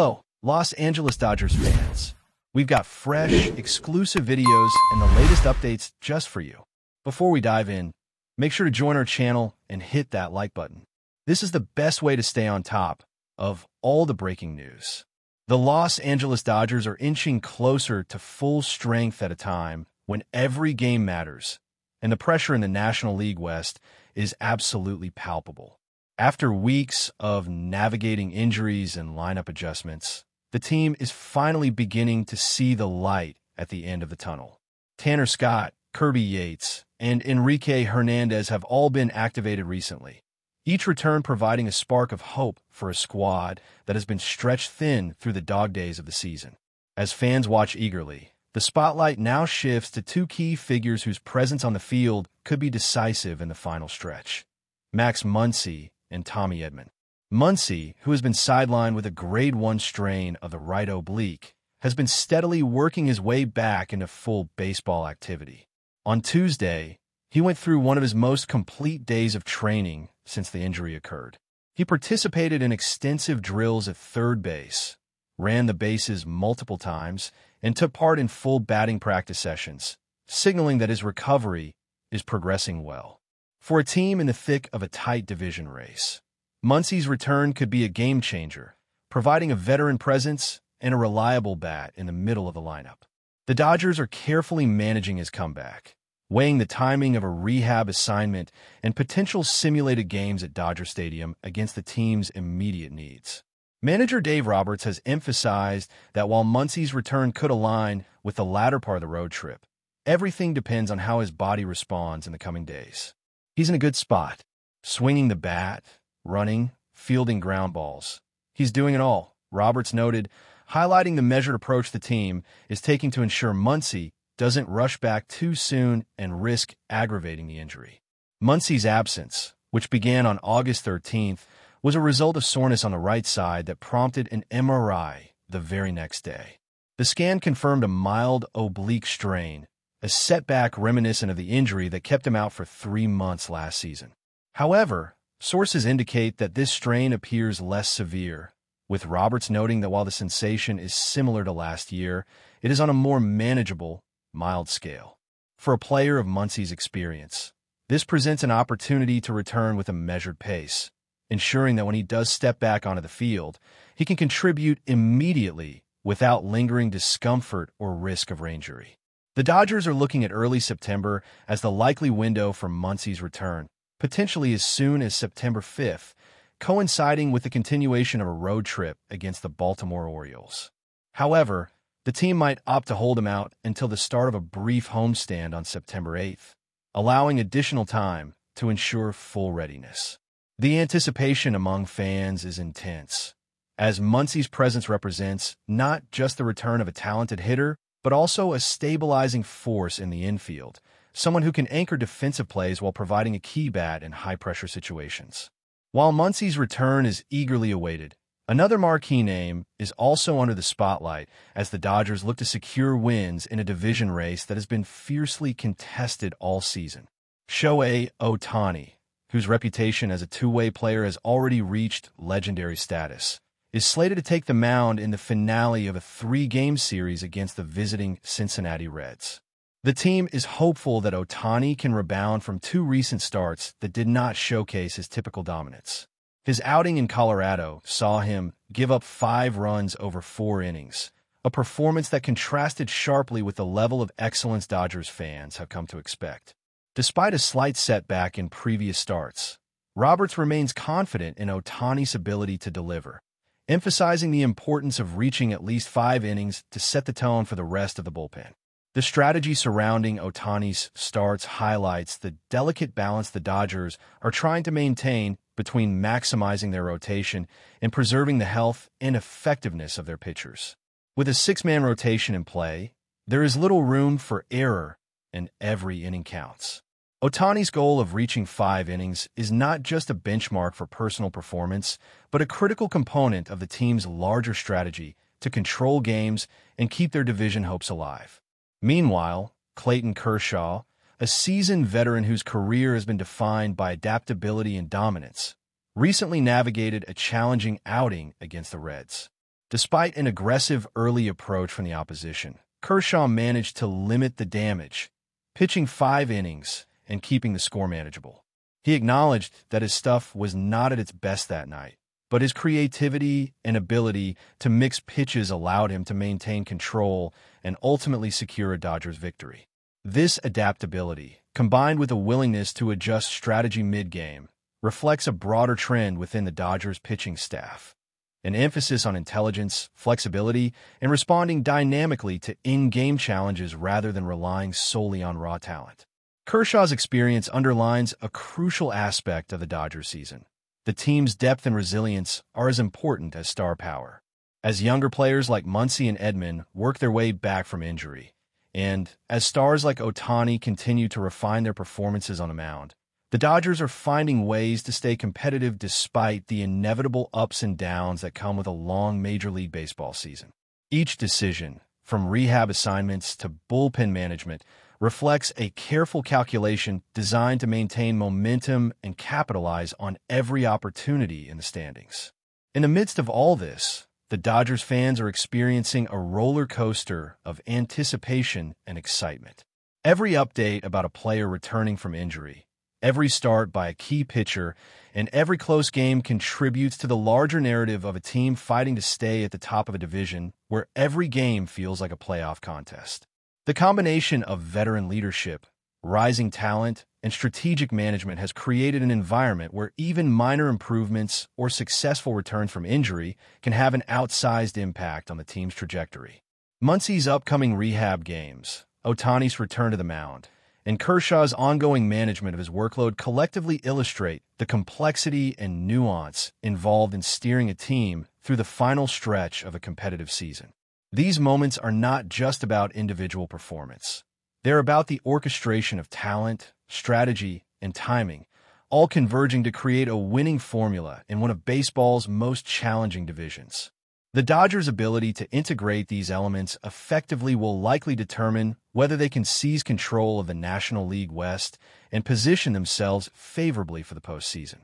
Hello, Los Angeles Dodgers fans. We've got fresh, exclusive videos and the latest updates just for you. Before we dive in, make sure to join our channel and hit that like button. This is the best way to stay on top of all the breaking news. The Los Angeles Dodgers are inching closer to full strength at a time when every game matters, and the pressure in the National League West is absolutely palpable. After weeks of navigating injuries and lineup adjustments, the team is finally beginning to see the light at the end of the tunnel. Tanner Scott, Kirby Yates, and Enrique Hernandez have all been activated recently, each return providing a spark of hope for a squad that has been stretched thin through the dog days of the season. As fans watch eagerly, the spotlight now shifts to two key figures whose presence on the field could be decisive in the final stretch: Max Muncy and Tommy Edman. Muncy, who has been sidelined with a grade 1 strain of the right oblique, has been steadily working his way back into full baseball activity. On Tuesday, he went through one of his most complete days of training since the injury occurred. He participated in extensive drills at third base, ran the bases multiple times, and took part in full batting practice sessions, signaling that his recovery is progressing well. For a team in the thick of a tight division race, Muncy's return could be a game-changer, providing a veteran presence and a reliable bat in the middle of the lineup. The Dodgers are carefully managing his comeback, weighing the timing of a rehab assignment and potential simulated games at Dodger Stadium against the team's immediate needs. Manager Dave Roberts has emphasized that while Muncy's return could align with the latter part of the road trip, everything depends on how his body responds in the coming days. He's in a good spot, swinging the bat, running, fielding ground balls. He's doing it all, Roberts noted, highlighting the measured approach the team is taking to ensure Muncy doesn't rush back too soon and risk aggravating the injury. Muncy's absence, which began on August 13th, was a result of soreness on the right side that prompted an MRI the very next day. The scan confirmed a mild oblique strain, a setback reminiscent of the injury that kept him out for 3 months last season. However, sources indicate that this strain appears less severe, with Roberts noting that while the sensation is similar to last year, it is on a more manageable, mild scale. For a player of Muncy's experience, this presents an opportunity to return with a measured pace, ensuring that when he does step back onto the field, he can contribute immediately without lingering discomfort or risk of re-injury. The Dodgers are looking at early September as the likely window for Muncy's return, potentially as soon as September 5th, coinciding with the continuation of a road trip against the Baltimore Orioles. However, the team might opt to hold him out until the start of a brief homestand on September 8th, allowing additional time to ensure full readiness. The anticipation among fans is intense, as Muncy's presence represents not just the return of a talented hitter, but also a stabilizing force in the infield, someone who can anchor defensive plays while providing a key bat in high-pressure situations. While Muncy's return is eagerly awaited, another marquee name is also under the spotlight as the Dodgers look to secure wins in a division race that has been fiercely contested all season. Shohei Ohtani, whose reputation as a two-way player has already reached legendary status, is slated to take the mound in the finale of a 3-game series against the visiting Cincinnati Reds. The team is hopeful that Ohtani can rebound from 2 recent starts that did not showcase his typical dominance. His outing in Colorado saw him give up 5 runs over 4 innings, a performance that contrasted sharply with the level of excellence Dodgers fans have come to expect. Despite a slight setback in previous starts, Roberts remains confident in Ohtani's ability to deliver, emphasizing the importance of reaching at least 5 innings to set the tone for the rest of the bullpen. The strategy surrounding Ohtani's starts highlights the delicate balance the Dodgers are trying to maintain between maximizing their rotation and preserving the health and effectiveness of their pitchers. With a 6-man rotation in play, there is little room for error, and every inning counts. Ohtani's goal of reaching 5 innings is not just a benchmark for personal performance, but a critical component of the team's larger strategy to control games and keep their division hopes alive. Meanwhile, Clayton Kershaw, a seasoned veteran whose career has been defined by adaptability and dominance, recently navigated a challenging outing against the Reds. Despite an aggressive early approach from the opposition, Kershaw managed to limit the damage, pitching 5 innings and keeping the score manageable. He acknowledged that his stuff was not at its best that night, but his creativity and ability to mix pitches allowed him to maintain control and ultimately secure a Dodgers victory. This adaptability, combined with a willingness to adjust strategy mid-game, reflects a broader trend within the Dodgers pitching staff. An emphasis on intelligence, flexibility, and responding dynamically to in-game challenges rather than relying solely on raw talent. Kershaw's experience underlines a crucial aspect of the Dodgers season. The team's depth and resilience are as important as star power. As younger players like Muncy and Edman work their way back from injury, and as stars like Ohtani continue to refine their performances on the mound, the Dodgers are finding ways to stay competitive despite the inevitable ups and downs that come with a long Major League Baseball season. Each decision, from rehab assignments to bullpen management, reflects a careful calculation designed to maintain momentum and capitalize on every opportunity in the standings. In the midst of all this, the Dodgers fans are experiencing a roller coaster of anticipation and excitement. Every update about a player returning from injury, every start by a key pitcher, and every close game contributes to the larger narrative of a team fighting to stay at the top of a division where every game feels like a playoff contest. The combination of veteran leadership, rising talent, and strategic management has created an environment where even minor improvements or successful returns from injury can have an outsized impact on the team's trajectory. Muncy's upcoming rehab games, Ohtani's return to the mound, and Kershaw's ongoing management of his workload collectively illustrate the complexity and nuance involved in steering a team through the final stretch of a competitive season. These moments are not just about individual performance. They're about the orchestration of talent, strategy, and timing, all converging to create a winning formula in one of baseball's most challenging divisions. The Dodgers' ability to integrate these elements effectively will likely determine whether they can seize control of the National League West and position themselves favorably for the postseason.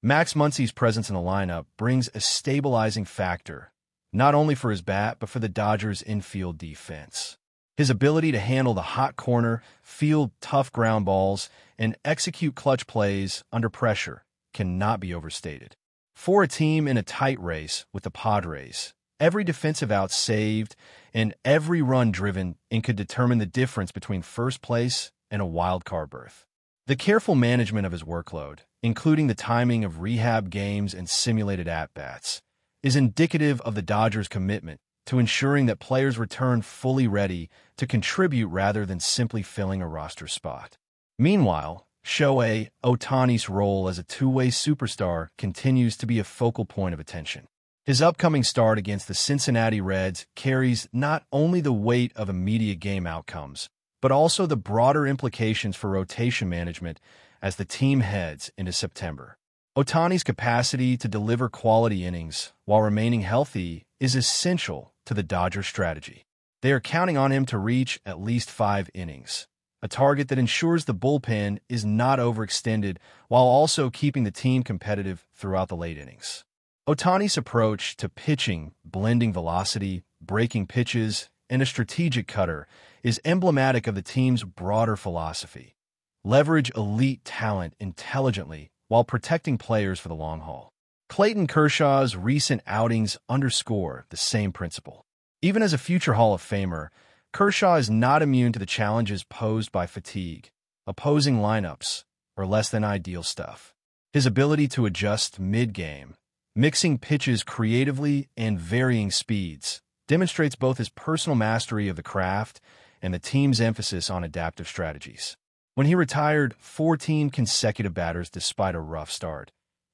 Max Muncy's presence in the lineup brings a stabilizing factor, not only for his bat, but for the Dodgers' infield defense. His ability to handle the hot corner, field tough ground balls, and execute clutch plays under pressure cannot be overstated. For a team in a tight race with the Padres, every defensive out saved and every run driven in could determine the difference between first place and a wild card berth. The careful management of his workload, including the timing of rehab games and simulated at-bats, is indicative of the Dodgers' commitment to ensuring that players return fully ready to contribute rather than simply filling a roster spot. Meanwhile, Shohei Ohtani's role as a two-way superstar continues to be a focal point of attention. His upcoming start against the Cincinnati Reds carries not only the weight of immediate game outcomes, but also the broader implications for rotation management as the team heads into September. Ohtani's capacity to deliver quality innings while remaining healthy is essential to the Dodgers' strategy. They are counting on him to reach at least 5 innings, a target that ensures the bullpen is not overextended while also keeping the team competitive throughout the late innings. Ohtani's approach to pitching, blending velocity, breaking pitches, and a strategic cutter is emblematic of the team's broader philosophy. Leverage elite talent intelligently while protecting players for the long haul. Clayton Kershaw's recent outings underscore the same principle. Even as a future Hall of Famer, Kershaw is not immune to the challenges posed by fatigue, opposing lineups, or less than ideal stuff. His ability to adjust mid-game, mixing pitches creatively and varying speeds, demonstrates both his personal mastery of the craft and the team's emphasis on adaptive strategies. When he retired 14 consecutive batters despite a rough start,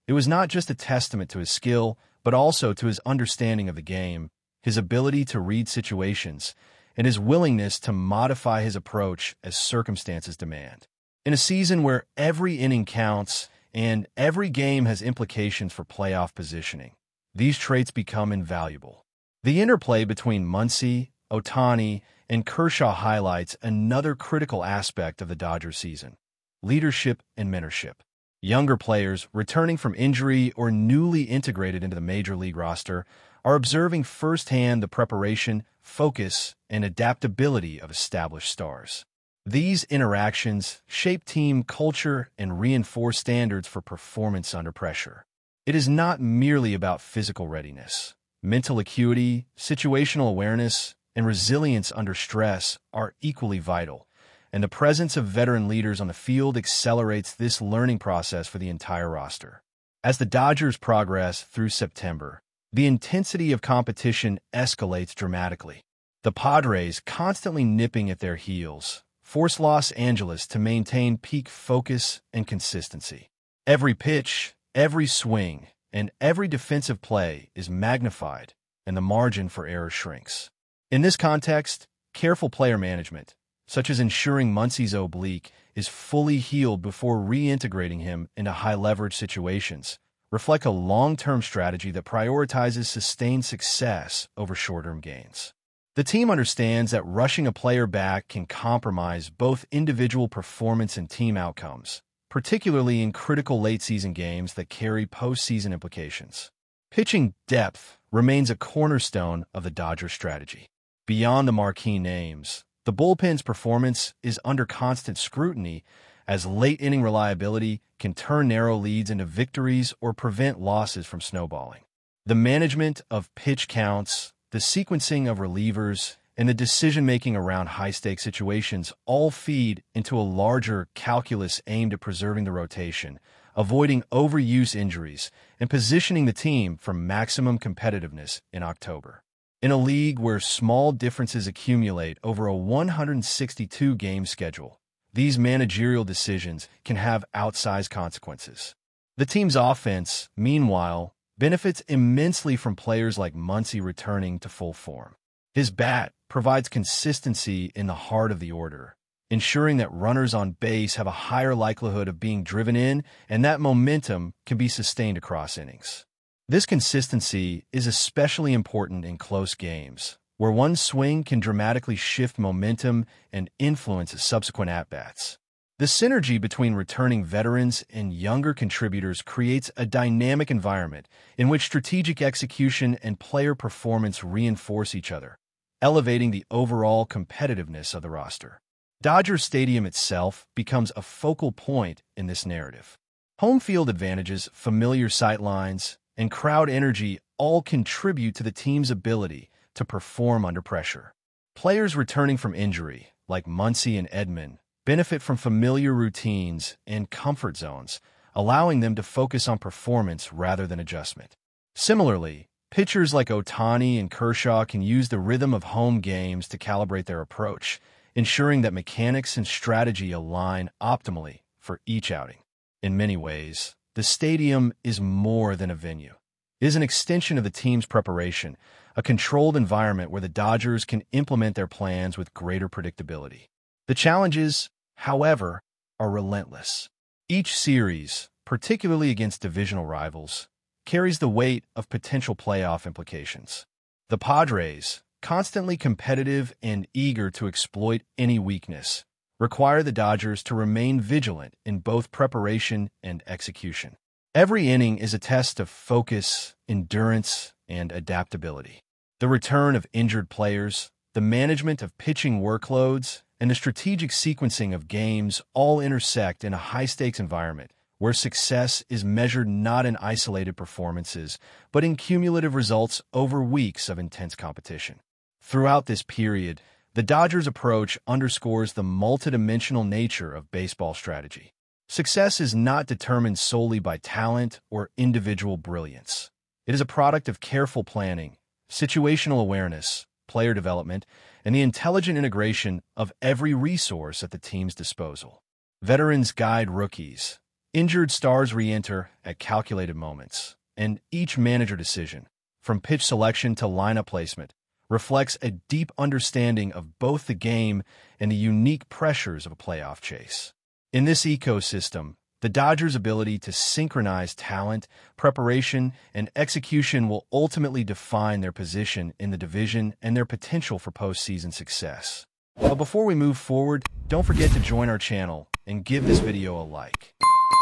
it was not just a testament to his skill, but also to his understanding of the game, his ability to read situations, and his willingness to modify his approach as circumstances demand. In a season where every inning counts and every game has implications for playoff positioning, these traits become invaluable. The interplay between Muncy, Ohtani, and Kershaw highlights another critical aspect of the Dodgers season: leadership and mentorship. Younger players returning from injury or newly integrated into the Major League roster are observing firsthand the preparation, focus, and adaptability of established stars. These interactions shape team culture and reinforce standards for performance under pressure. It is not merely about physical readiness. Mental acuity, situational awareness, and resilience under stress are equally vital, and the presence of veteran leaders on the field accelerates this learning process for the entire roster. As the Dodgers progress through September, the intensity of competition escalates dramatically. The Padres, constantly nipping at their heels, force Los Angeles to maintain peak focus and consistency. Every pitch, every swing, and every defensive play is magnified, and the margin for error shrinks. In this context, careful player management, such as ensuring Muncy's oblique is fully healed before reintegrating him into high-leverage situations, reflect a long-term strategy that prioritizes sustained success over short-term gains. The team understands that rushing a player back can compromise both individual performance and team outcomes, particularly in critical late-season games that carry postseason implications. Pitching depth remains a cornerstone of the Dodgers' strategy. Beyond the marquee names, the bullpen's performance is under constant scrutiny as late-inning reliability can turn narrow leads into victories or prevent losses from snowballing. The management of pitch counts, the sequencing of relievers, and the decision-making around high-stakes situations all feed into a larger calculus aimed at preserving the rotation, avoiding overuse injuries, and positioning the team for maximum competitiveness in October. In a league where small differences accumulate over a 162-game schedule, these managerial decisions can have outsized consequences. The team's offense, meanwhile, benefits immensely from players like Muncy returning to full form. His bat provides consistency in the heart of the order, ensuring that runners on base have a higher likelihood of being driven in and that momentum can be sustained across innings. This consistency is especially important in close games, where one swing can dramatically shift momentum and influence subsequent at-bats. The synergy between returning veterans and younger contributors creates a dynamic environment in which strategic execution and player performance reinforce each other, elevating the overall competitiveness of the roster. Dodger Stadium itself becomes a focal point in this narrative. Home field advantages, familiar sightlines, and crowd energy all contribute to the team's ability to perform under pressure. Players returning from injury, like Muncy and Edman, benefit from familiar routines and comfort zones, allowing them to focus on performance rather than adjustment. Similarly, pitchers like Ohtani and Kershaw can use the rhythm of home games to calibrate their approach, ensuring that mechanics and strategy align optimally for each outing. In many ways, the stadium is more than a venue. It is an extension of the team's preparation, a controlled environment where the Dodgers can implement their plans with greater predictability. The challenges, however, are relentless. Each series, particularly against divisional rivals, carries the weight of potential playoff implications. The Padres, constantly competitive and eager to exploit any weakness, require the Dodgers to remain vigilant in both preparation and execution. Every inning is a test of focus, endurance, and adaptability. The return of injured players, the management of pitching workloads, and the strategic sequencing of games all intersect in a high-stakes environment where success is measured not in isolated performances, but in cumulative results over weeks of intense competition. Throughout this period, the Dodgers' approach underscores the multidimensional nature of baseball strategy. Success is not determined solely by talent or individual brilliance. It is a product of careful planning, situational awareness, player development, and the intelligent integration of every resource at the team's disposal. Veterans guide rookies, injured stars re-enter at calculated moments, and each manager decision, from pitch selection to lineup placement, reflects a deep understanding of both the game and the unique pressures of a playoff chase. In this ecosystem, the Dodgers' ability to synchronize talent, preparation, and execution will ultimately define their position in the division and their potential for postseason success. But before we move forward, don't forget to join our channel and give this video a like.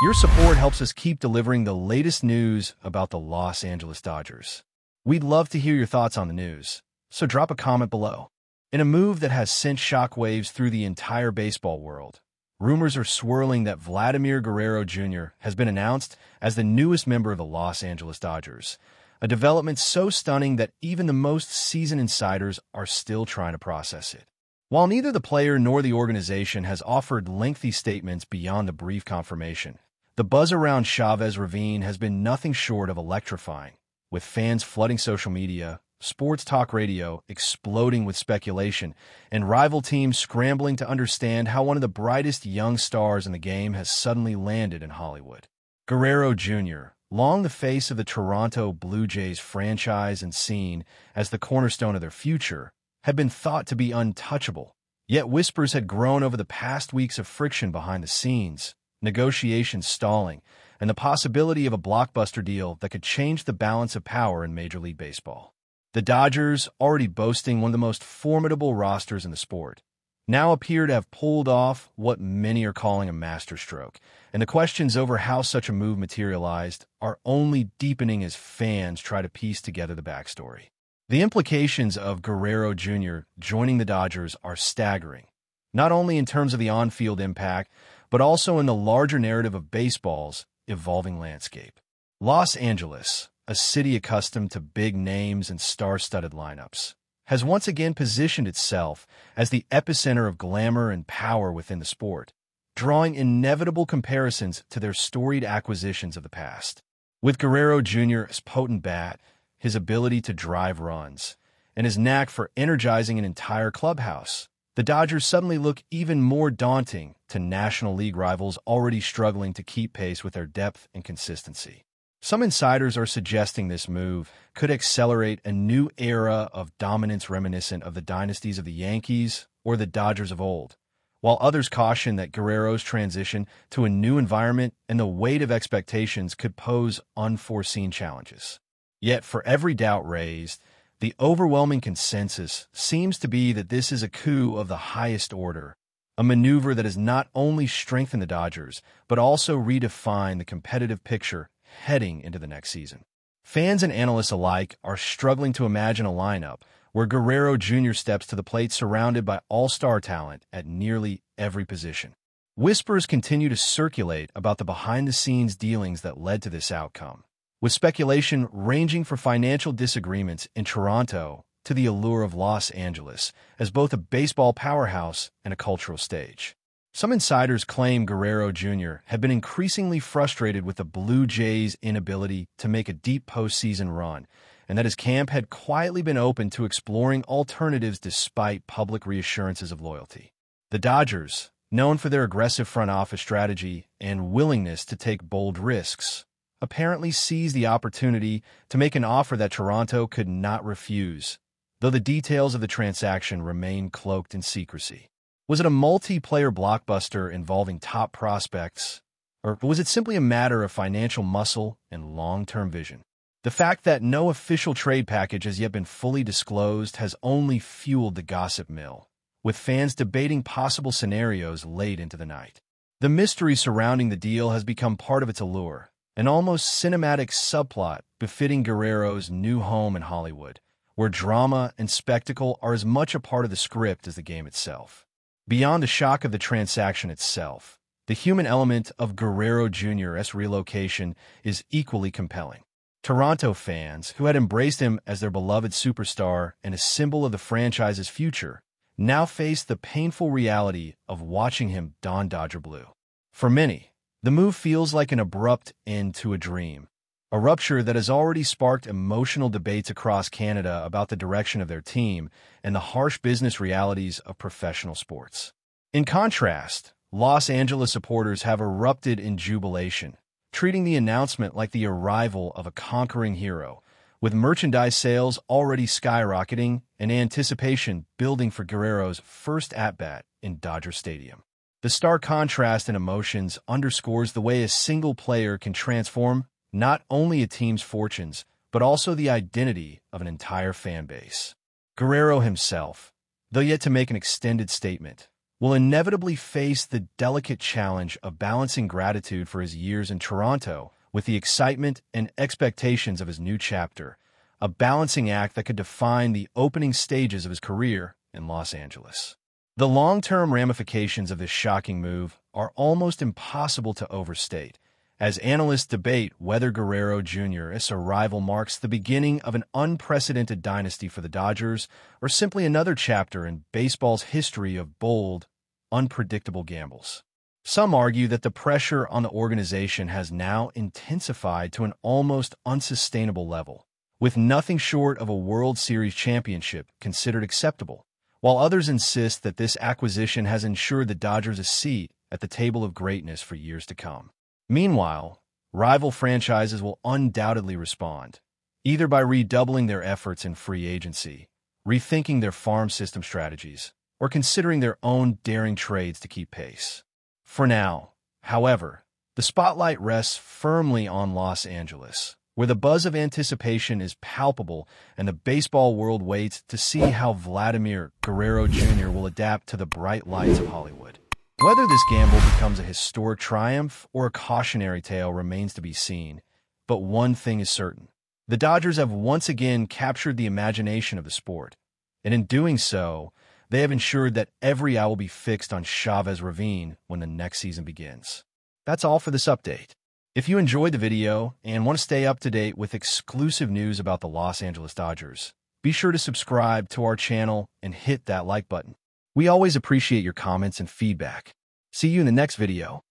Your support helps us keep delivering the latest news about the Los Angeles Dodgers. We'd love to hear your thoughts on the news, so drop a comment below. In a move that has sent shockwaves through the entire baseball world, rumors are swirling that Vladimir Guerrero Jr. has been announced as the newest member of the Los Angeles Dodgers, a development so stunning that even the most seasoned insiders are still trying to process it. While neither the player nor the organization has offered lengthy statements beyond the brief confirmation, the buzz around Chavez Ravine has been nothing short of electrifying, with fans flooding social media, sports talk radio exploding with speculation, and rival teams scrambling to understand how one of the brightest young stars in the game has suddenly landed in Hollywood. Guerrero Jr., long the face of the Toronto Blue Jays franchise and seen as the cornerstone of their future, had been thought to be untouchable. Yet whispers had grown over the past weeks of friction behind the scenes, negotiations stalling, and the possibility of a blockbuster deal that could change the balance of power in Major League Baseball. The Dodgers, already boasting one of the most formidable rosters in the sport, now appear to have pulled off what many are calling a masterstroke, and the questions over how such a move materialized are only deepening as fans try to piece together the backstory. The implications of Guerrero Jr. joining the Dodgers are staggering, not only in terms of the on-field impact, but also in the larger narrative of baseball's evolving landscape. Los Angeles, a city accustomed to big names and star-studded lineups, has once again positioned itself as the epicenter of glamour and power within the sport, drawing inevitable comparisons to their storied acquisitions of the past. With Guerrero Jr.'s potent bat, his ability to drive runs, and his knack for energizing an entire clubhouse, the Dodgers suddenly look even more daunting to National League rivals already struggling to keep pace with their depth and consistency. Some insiders are suggesting this move could accelerate a new era of dominance reminiscent of the dynasties of the Yankees or the Dodgers of old, while others caution that Guerrero's transition to a new environment and the weight of expectations could pose unforeseen challenges. Yet for every doubt raised, the overwhelming consensus seems to be that this is a coup of the highest order, a maneuver that has not only strengthened the Dodgers, but also redefined the competitive picture heading into the next season. Fans and analysts alike are struggling to imagine a lineup where Guerrero Jr. steps to the plate surrounded by all-star talent at nearly every position. Whispers continue to circulate about the behind-the-scenes dealings that led to this outcome, with speculation ranging from financial disagreements in Toronto to the allure of Los Angeles as both a baseball powerhouse and a cultural stage. Some insiders claim Guerrero Jr. had been increasingly frustrated with the Blue Jays' inability to make a deep postseason run, and that his camp had quietly been open to exploring alternatives despite public reassurances of loyalty. The Dodgers, known for their aggressive front office strategy and willingness to take bold risks, apparently seized the opportunity to make an offer that Toronto could not refuse, though the details of the transaction remain cloaked in secrecy. Was it a multiplayer blockbuster involving top prospects, or was it simply a matter of financial muscle and long-term vision? The fact that no official trade package has yet been fully disclosed has only fueled the gossip mill, with fans debating possible scenarios late into the night. The mystery surrounding the deal has become part of its allure, an almost cinematic subplot befitting Guerrero's new home in Hollywood, where drama and spectacle are as much a part of the script as the game itself. Beyond the shock of the transaction itself, the human element of Guerrero Jr.'s relocation is equally compelling. Toronto fans, who had embraced him as their beloved superstar and a symbol of the franchise's future, now face the painful reality of watching him don Dodger blue. For many, the move feels like an abrupt end to a dream, a rupture that has already sparked emotional debates across Canada about the direction of their team and the harsh business realities of professional sports. In contrast, Los Angeles supporters have erupted in jubilation, treating the announcement like the arrival of a conquering hero, with merchandise sales already skyrocketing and anticipation building for Guerrero's first at-bat in Dodger Stadium. The stark contrast in emotions underscores the way a single player can transform not only a team's fortunes, but also the identity of an entire fan base. Guerrero himself, though yet to make an extended statement, will inevitably face the delicate challenge of balancing gratitude for his years in Toronto with the excitement and expectations of his new chapter, a balancing act that could define the opening stages of his career in Los Angeles. The long-term ramifications of this shocking move are almost impossible to overstate, as analysts debate whether Guerrero Jr.'s arrival marks the beginning of an unprecedented dynasty for the Dodgers or simply another chapter in baseball's history of bold, unpredictable gambles. Some argue that the pressure on the organization has now intensified to an almost unsustainable level, with nothing short of a World Series championship considered acceptable, while others insist that this acquisition has ensured the Dodgers a seat at the table of greatness for years to come. Meanwhile, rival franchises will undoubtedly respond, either by redoubling their efforts in free agency, rethinking their farm system strategies, or considering their own daring trades to keep pace. For now, however, the spotlight rests firmly on Los Angeles, where the buzz of anticipation is palpable and the baseball world waits to see how VLADIMIR Guerrero Jr. will adapt to the bright lights of Hollywood. Whether this gamble becomes a historic triumph or a cautionary tale remains to be seen, but one thing is certain. The Dodgers have once again captured the imagination of the sport, and in doing so, they have ensured that every eye will be fixed on Chavez Ravine when the next season begins. That's all for this update. If you enjoyed the video and want to stay up to date with exclusive news about the Los Angeles Dodgers, be sure to subscribe to our channel and hit that like button. We always appreciate your comments and feedback. See you in the next video.